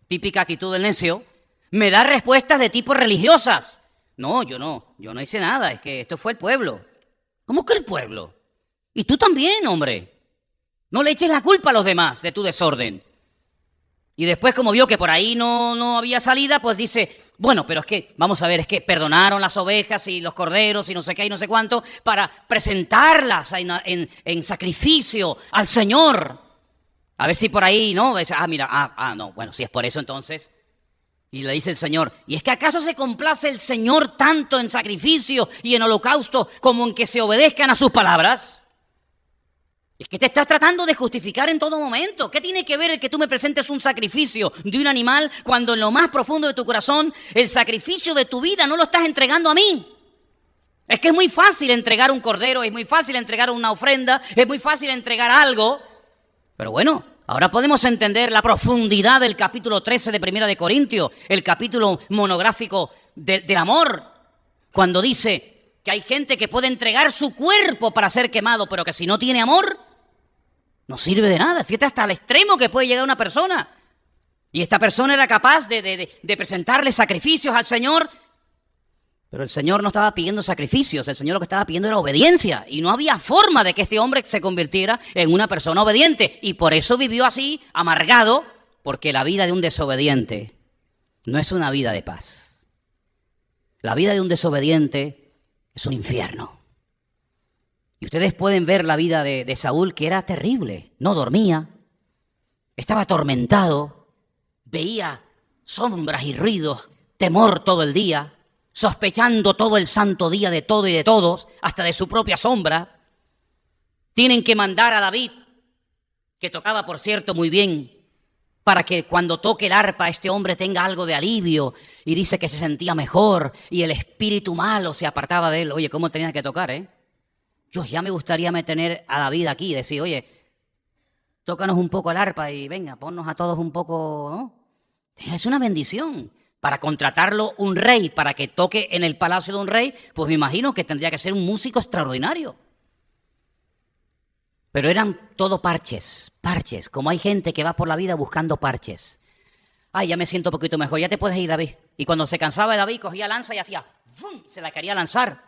[SPEAKER 1] típica actitud del necio, me da respuestas de tipo religiosas. No, yo no hice nada, es que esto fue el pueblo. ¿Cómo que el pueblo? Y tú también, hombre. No le eches la culpa a los demás de tu desorden. Y después, como vio que por ahí no había salida, pues dice, bueno, pero es que, vamos a ver, es que perdonaron las ovejas y los corderos y no sé qué y no sé cuánto para presentarlas en sacrificio al Señor. A ver si por ahí, ¿no? No, bueno, si es por eso entonces... Y le dice el Señor, ¿y es que acaso se complace el Señor tanto en sacrificio y en holocausto como en que se obedezcan a sus palabras? Es que te estás tratando de justificar en todo momento. ¿Qué tiene que ver el que tú me presentes un sacrificio de un animal cuando en lo más profundo de tu corazón el sacrificio de tu vida no lo estás entregando a mí? Es que es muy fácil entregar un cordero, es muy fácil entregar una ofrenda, es muy fácil entregar algo. Pero bueno, ahora podemos entender la profundidad del capítulo 13 de Primera de Corintios, el capítulo monográfico del amor, cuando dice que hay gente que puede entregar su cuerpo para ser quemado, pero que si no tiene amor, no sirve de nada. Fíjate hasta el extremo que puede llegar una persona. Y esta persona era capaz de presentarle sacrificios al Señor, pero el Señor no estaba pidiendo sacrificios, el Señor lo que estaba pidiendo era obediencia. Y no había forma de que este hombre se convirtiera en una persona obediente. Y por eso vivió así, amargado, porque la vida de un desobediente no es una vida de paz. La vida de un desobediente es un infierno. Y ustedes pueden ver la vida de Saúl, que era terrible. No dormía, estaba atormentado, veía sombras y ruidos, temor todo el día, sospechando todo el santo día de todo y de todos, hasta de su propia sombra. Tienen que mandar a David, que tocaba, por cierto, muy bien, para que cuando toque el arpa este hombre tenga algo de alivio, y dice que se sentía mejor y el espíritu malo se apartaba de él. Oye, ¿cómo tenía que tocar, Yo ya me gustaría tener a David aquí y decir, oye, tócanos un poco el arpa y venga, ponnos a todos un poco, ¿no? Es una bendición. Para contratarlo un rey, para que toque en el palacio de un rey, pues me imagino que tendría que ser un músico extraordinario. Pero eran todo parches, como hay gente que va por la vida buscando parches. Ay, ya me siento un poquito mejor, ya te puedes ir, David. Y cuando se cansaba de David, cogía lanza y hacía, ¡fum!, se la quería lanzar.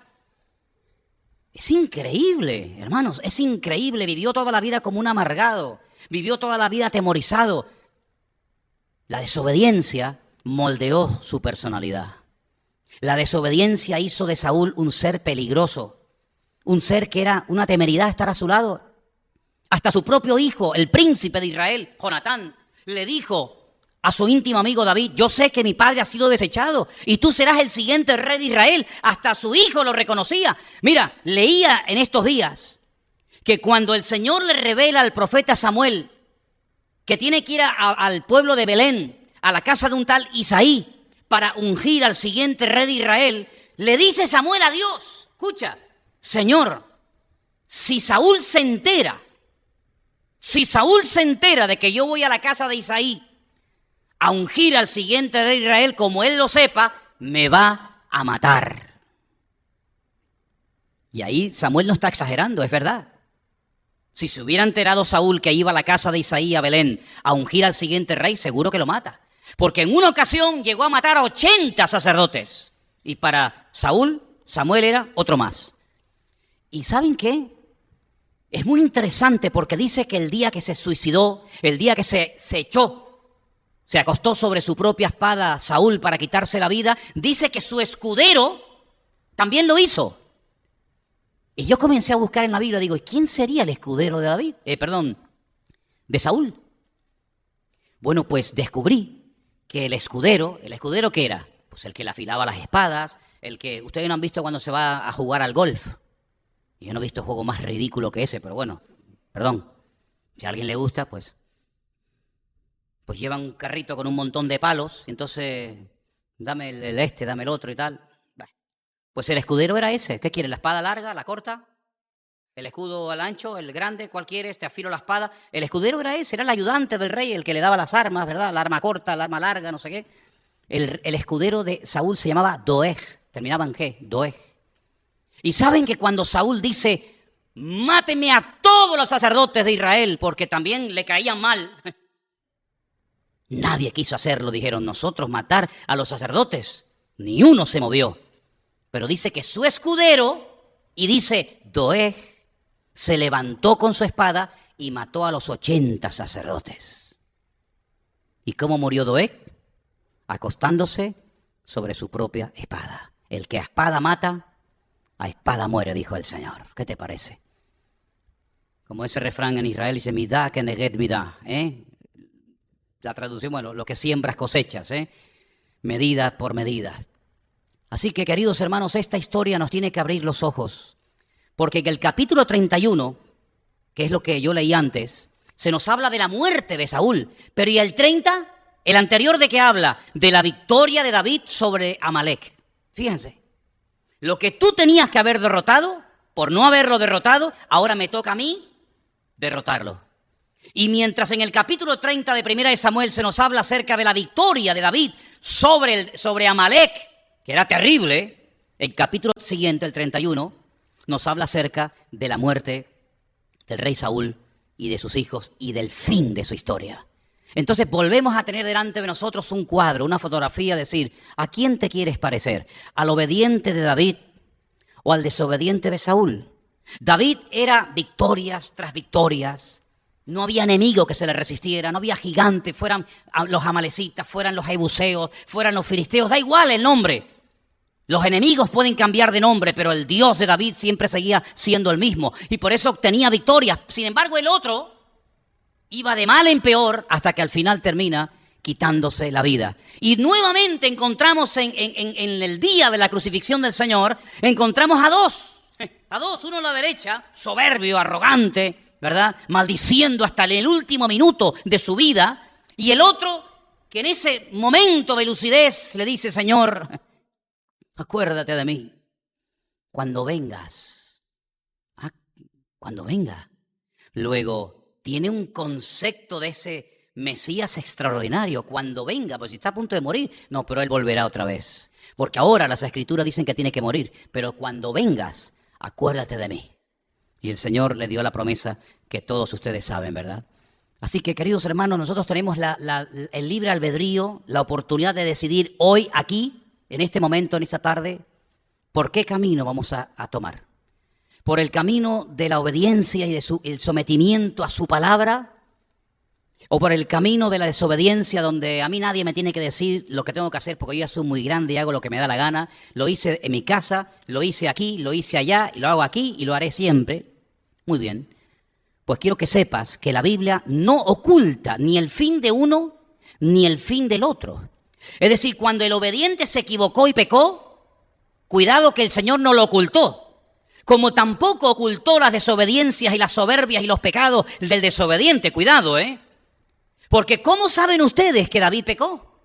[SPEAKER 1] Es increíble, hermanos, es increíble. Vivió toda la vida como un amargado, vivió toda la vida atemorizado. La desobediencia moldeó su personalidad. La desobediencia hizo de Saúl un ser peligroso, un ser que era una temeridad estar a su lado. Hasta su propio hijo, el príncipe de Israel, Jonatán, le dijo a su íntimo amigo David, yo sé que mi padre ha sido desechado y tú serás el siguiente rey de Israel. Hasta su hijo lo reconocía. Mira, leía en estos días que cuando el Señor le revela al profeta Samuel que tiene que ir al pueblo de Belén, a la casa de un tal Isaí, para ungir al siguiente rey de Israel, le dice Samuel a Dios, escucha, Señor, si Saúl se entera de que yo voy a la casa de Isaí a ungir al siguiente rey de Israel, como él lo sepa, me va a matar. Y ahí Samuel no está exagerando, es verdad. Si se hubiera enterado Saúl que iba a la casa de Isaí a Belén a ungir al siguiente rey, seguro que lo mata. Porque en una ocasión llegó a matar a 80 sacerdotes. Y para Samuel era otro más. ¿Y saben qué? Es muy interesante porque dice que el día que se suicidó, el día que se echó se acostó sobre su propia espada Saúl para quitarse la vida, dice que su escudero también lo hizo. Y yo comencé a buscar en la Biblia, digo, ¿y quién sería el escudero de David? De Saúl. Bueno, pues descubrí que el escudero ¿qué era? Pues el que le afilaba las espadas, el que ustedes no han visto cuando se va a jugar al golf. Yo no he visto juego más ridículo que ese, pero bueno, perdón. Si a alguien le gusta, pues llevan un carrito con un montón de palos, y entonces dame dame el otro y tal. Pues el escudero era ese. ¿Qué quiere? ¿La espada larga, la corta? ¿El escudo al ancho, el grande? ¿Cuál quieres? Te afilo la espada. El escudero era ese, era el ayudante del rey, el que le daba las armas, ¿verdad? La arma corta, la arma larga, no sé qué. El escudero de Saúl se llamaba Doeg, terminaba en G, Doeg. Y saben que cuando Saúl dice, máteme a todos los sacerdotes de Israel, porque también le caían mal, nadie quiso hacerlo, dijeron, nosotros matar a los sacerdotes. Ni uno se movió. Pero dice que su escudero, y dice, Doeg, se levantó con su espada y mató a los 80 sacerdotes. ¿Y cómo murió Doeg? Acostándose sobre su propia espada. El que a espada mata, a espada muere, dijo el Señor. ¿Qué te parece? Como ese refrán en Israel dice, midá que neget midá, La traducción, bueno, lo que siembras cosechas, medida por medida. Así que, queridos hermanos, esta historia nos tiene que abrir los ojos, porque en el capítulo 31, que es lo que yo leí antes, se nos habla de la muerte de Saúl, pero ¿y el 30? El anterior, ¿de qué habla? De la victoria de David sobre Amalek. Fíjense, lo que tú tenías que haber derrotado, por no haberlo derrotado, ahora me toca a mí derrotarlo. Y mientras en el capítulo 30 de Primera de Samuel se nos habla acerca de la victoria de David sobre Amalek, que era terrible, el capítulo siguiente, el 31, nos habla acerca de la muerte del rey Saúl y de sus hijos y del fin de su historia. Entonces volvemos a tener delante de nosotros un cuadro, una fotografía, decir, ¿a quién te quieres parecer? ¿Al obediente de David o al desobediente de Saúl? David era victorias tras victorias. No había enemigo que se le resistiera, no había gigante, fueran los amalecitas, fueran los jebuseos, fueran los filisteos, da igual el nombre. Los enemigos pueden cambiar de nombre, pero el Dios de David siempre seguía siendo el mismo y por eso obtenía victorias. Sin embargo, el otro iba de mal en peor hasta que al final termina quitándose la vida. Y nuevamente encontramos en el día de la crucifixión del Señor, encontramos a dos, uno a la derecha, soberbio, arrogante, ¿verdad? Maldiciendo hasta el último minuto de su vida. Y el otro que en ese momento de lucidez le dice, Señor, acuérdate de mí cuando vengas. Cuando venga. Luego tiene un concepto de ese Mesías extraordinario. Cuando venga, pues si está a punto de morir. No, pero Él volverá otra vez. Porque ahora las Escrituras dicen que tiene que morir. Pero cuando vengas, acuérdate de mí. Y el Señor le dio la promesa que todos ustedes saben, ¿verdad? Así que, queridos hermanos, nosotros tenemos el libre albedrío, la oportunidad de decidir hoy, aquí, en este momento, en esta tarde, por qué camino vamos a tomar. Por el camino de la obediencia y el sometimiento a su palabra, o por el camino de la desobediencia donde a mí nadie me tiene que decir lo que tengo que hacer porque yo ya soy muy grande y hago lo que me da la gana. Lo hice en mi casa, lo hice aquí, lo hice allá, y lo hago aquí y lo haré siempre. Muy bien. Pues quiero que sepas que la Biblia no oculta ni el fin de uno ni el fin del otro. Es decir, cuando el obediente se equivocó y pecó, cuidado que el Señor no lo ocultó. Como tampoco ocultó las desobediencias y las soberbias y los pecados del desobediente. Cuidado, Porque ¿cómo saben ustedes que David pecó?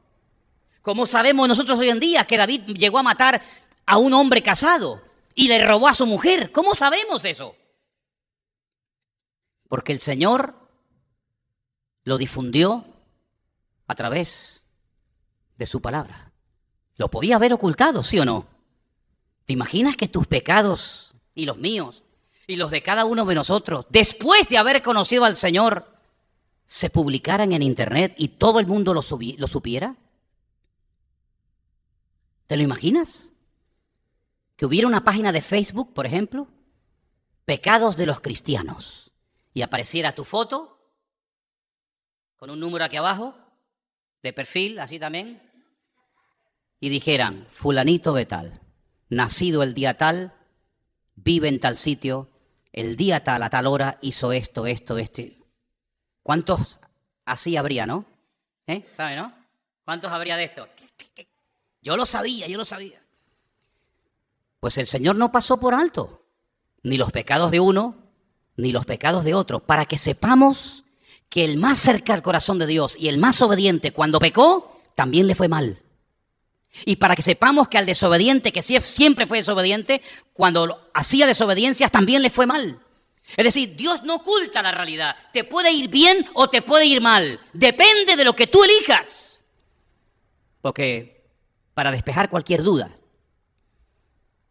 [SPEAKER 1] ¿Cómo sabemos nosotros hoy en día que David llegó a matar a un hombre casado y le robó a su mujer? ¿Cómo sabemos eso? Porque el Señor lo difundió a través de su palabra. Lo podía haber ocultado, ¿sí o no? ¿Te imaginas que tus pecados y los míos y los de cada uno de nosotros, después de haber conocido al Señor, se publicaran en internet y todo el mundo lo supiera? ¿Te lo imaginas? Que hubiera una página de Facebook, por ejemplo, Pecados de los Cristianos, y apareciera tu foto con un número aquí abajo de perfil, así también, y dijeran, fulanito de tal, nacido el día tal, vive en tal sitio, el día tal, a tal hora, hizo esto. ¿Cuántos así habría, no? ¿Sabe, no? ¿Cuántos habría de esto? Yo lo sabía. Pues el Señor no pasó por alto ni los pecados de uno, ni los pecados de otro, para que sepamos que el más cerca al corazón de Dios y el más obediente, cuando pecó, también le fue mal. Y para que sepamos que al desobediente, que siempre fue desobediente, cuando hacía desobediencias también le fue mal. Es decir, Dios no oculta la realidad. Te puede ir bien o te puede ir mal. Depende de lo que tú elijas. Porque para despejar cualquier duda,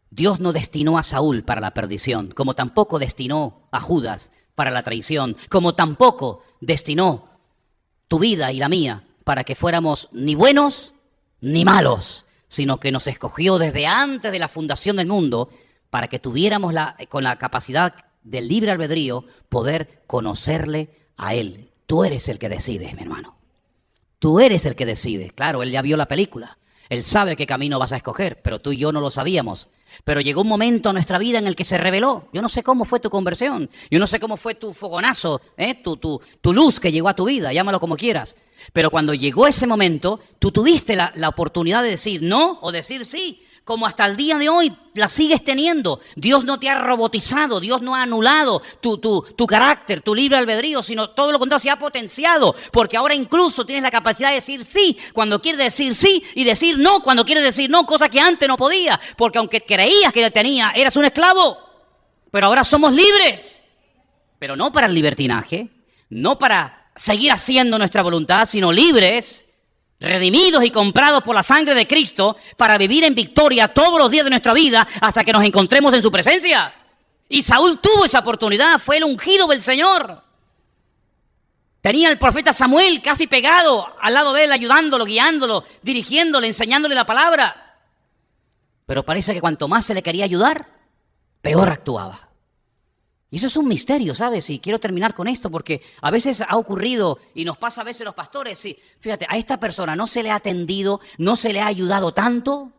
[SPEAKER 1] Dios no destinó a Saúl para la perdición, como tampoco destinó a Judas para la traición, como tampoco destinó tu vida y la mía para que fuéramos ni buenos ni malos, sino que nos escogió desde antes de la fundación del mundo para que tuviéramos con la capacidad del libre albedrío poder conocerle a Él. Tú eres el que decides, mi hermano. Tú eres el que decides. Claro, Él ya vio la película. Él sabe qué camino vas a escoger, pero tú y yo no lo sabíamos. Pero llegó un momento en nuestra vida en el que se reveló. Yo no sé cómo fue tu conversión. Yo no sé cómo fue tu fogonazo, tu luz que llegó a tu vida, llámalo como quieras. Pero cuando llegó ese momento, tú tuviste la oportunidad de decir no o decir sí. Como hasta el día de hoy la sigues teniendo. Dios no te ha robotizado, Dios no ha anulado tu carácter, tu libre albedrío, sino todo lo contrario, se ha potenciado. Porque ahora incluso tienes la capacidad de decir sí cuando quieres decir sí y decir no cuando quieres decir no, cosa que antes no podía. Porque aunque creías que tenía, eras un esclavo. Pero ahora somos libres. Pero no para el libertinaje, no para seguir haciendo nuestra voluntad, sino libres, redimidos y comprados por la sangre de Cristo para vivir en victoria todos los días de nuestra vida hasta que nos encontremos en su presencia. Y Saúl tuvo esa oportunidad, fue el ungido del Señor. Tenía al profeta Samuel casi pegado al lado de él, ayudándolo, guiándolo, dirigiéndole, enseñándole la palabra. Pero parece que cuanto más se le quería ayudar, peor actuaba. Y eso es un misterio, ¿sabes? Y quiero terminar con esto porque a veces ha ocurrido y nos pasa a veces los pastores. Sí, fíjate, a esta persona no se le ha atendido, no se le ha ayudado tanto.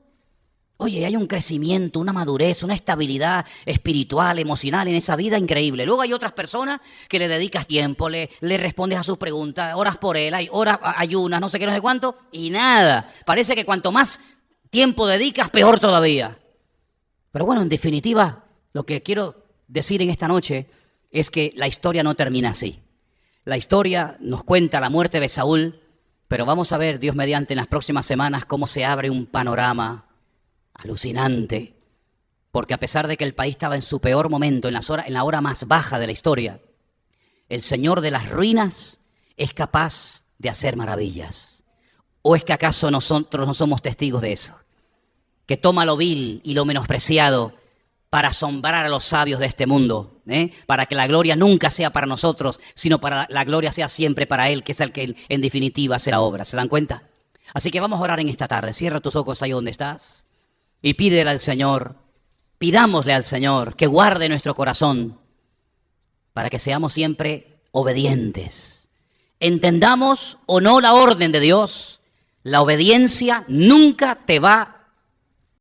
[SPEAKER 1] Oye, hay un crecimiento, una madurez, una estabilidad espiritual, emocional en esa vida increíble. Luego hay otras personas que le dedicas tiempo, le respondes a sus preguntas, oras por él, ayunas, no sé qué, no sé cuánto, y nada. Parece que cuanto más tiempo dedicas, peor todavía. Pero bueno, en definitiva, lo que quiero decir en esta noche es que la historia no termina así. La historia nos cuenta la muerte de Saúl, pero vamos a ver, Dios mediante, en las próximas semanas cómo se abre un panorama alucinante, porque a pesar de que el país estaba en su peor momento, en la hora más baja de la historia, el Señor de las ruinas es capaz de hacer maravillas. ¿O es que acaso nosotros no somos testigos de eso? Que toma lo vil y lo menospreciado para asombrar a los sabios de este mundo, para que la gloria nunca sea para nosotros, sino para la gloria sea siempre para Él, que es el que en definitiva hace la obra. ¿Se dan cuenta? Así que vamos a orar en esta tarde. Cierra tus ojos ahí donde estás y pídele al Señor, pidámosle al Señor que guarde nuestro corazón para que seamos siempre obedientes. Entendamos o no la orden de Dios, la obediencia nunca te va